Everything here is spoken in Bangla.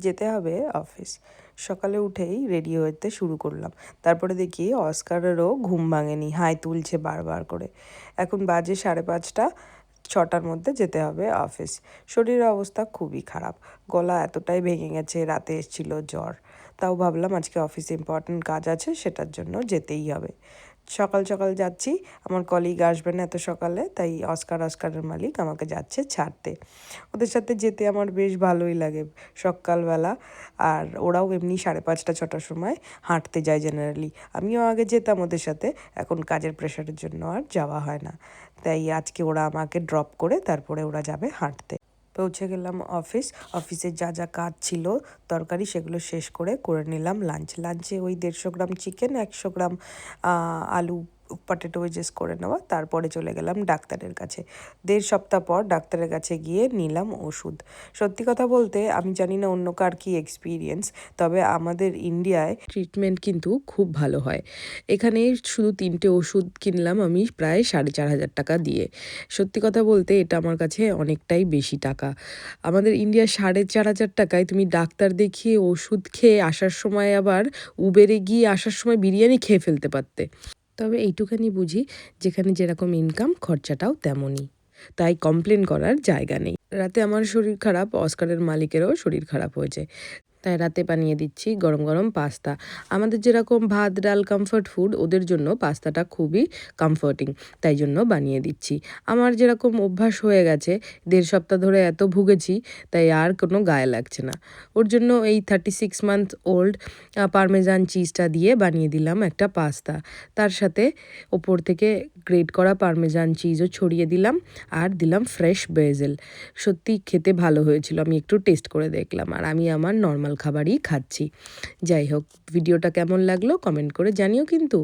যেতে হবে অফিস। সকালে উঠেই রেডি হতে শুরু করলাম। তারপরে দেখি অস্কারেরও ঘুম ভাঙেনি, হাই তুলছে বারবার করে। এখন বাজে 5:30, 6টার মধ্যে যেতে হবে অফিস। শরীরের অবস্থা খুবই খারাপ, গলা এতটাই ভেঙে গেছে, রাতে এসেছিল জ্বর। তাও ভাবলাম আজকে অফিসে ইম্পর্ট্যান্ট কাজ আছে, সেটার জন্য যেতেই হবে। সকাল সকাল যাচ্ছি, আমার কলিগ আসবেন এত সকালে, তাই অস্কারের মালিক আমাকে যাচ্ছে ছাড়তে। ওদের সাথে যেতে আমার বেশ ভালোই লাগে সকালবেলা। আর ওরাও এমনি 5:30, 6টার সময় হাঁটতে যায় জেনারেলি। আমিও আগে যেতাম ওদের সাথে, এখন কাজের প্রেশারের জন্য আর যাওয়া হয় না। তাই আজকে ওরা আমাকে ড্রপ করে তারপরে ওরা যাবে হাঁটতে। পৌঁছে গেলাম অফিসে যা যা কাজ ছিল তরকারি সেগুলো শেষ করে নিলাম লাঞ্চে ওই 150 গ্রাম চিকেন, 100 গ্রাম আলু পটেটো ওয়েজেস করে নেওয়া। তারপরে চলে গেলাম ডাক্তারের কাছে। 1.5 সপ্তাহ পর ডাক্তারের কাছে গিয়ে নিলাম ওষুধ। সত্যি কথা বলতে আমি জানি না অন্য কার কী এক্সপিরিয়েন্স, তবে আমাদের ইন্ডিয়ায় ট্রিটমেন্ট কিন্তু খুব ভালো হয়। এখানে শুধু 3টে ওষুধ কিনলাম আমি প্রায় 4,500 টাকা দিয়ে। সত্যি কথা বলতে এটা আমার কাছে অনেকটাই বেশি টাকা। আমাদের ইন্ডিয়ার 4,500 টাকায় তুমি ডাক্তার দেখিয়ে ওষুধ খেয়ে আসার সময় আবার উবেরে গিয়ে আসার সময় বিরিয়ানি খেয়ে ফেলতে পারতে। তবে এইটুখানি বুঝি, যেখানে যেরকম ইনকাম খরচাটাও তেমনই, তাই কমপ্লেন করার জায়গা নেই। রাতে আমার শরীর খারাপ, অস্কারের মালিকেরও শরীর খারাপ হয়েছে, তাই রাতে বানিয়ে দিচ্ছি গরম গরম পাস্তা। আমাদের যেরকম ভাত ডাল কমফর্ট ফুড, ওদের জন্য পাস্তাটা খুবই কমফর্টিং, তাই জন্য বানিয়ে দিচ্ছি। আমার যেরকম অভ্যাস হয়ে গেছে, 1.5 সপ্তাহ ধরে এত ভুগেছি, তাই আর কোনো গায়ে লাগছে না। ওর জন্য এই 36 মান্থ ওল্ড পারমেজান চিজটা দিয়ে বানিয়ে দিলাম একটা পাস্তা। তার সাথে ওপর থেকে গ্রেট করা পারমেজান চিজও ছড়িয়ে দিলাম, আর দিলাম ফ্রেশ বেজেল। সত্যি খেতে ভালো হয়েছিল, আমি একটু টেস্ট করে দেখলাম। আর আমি আমার নর্মাল খাবারই খাচ্ছি। যাই হোক, ভিডিওটা কেমন লাগলো কমেন্ট করে জানিও কিন্তু।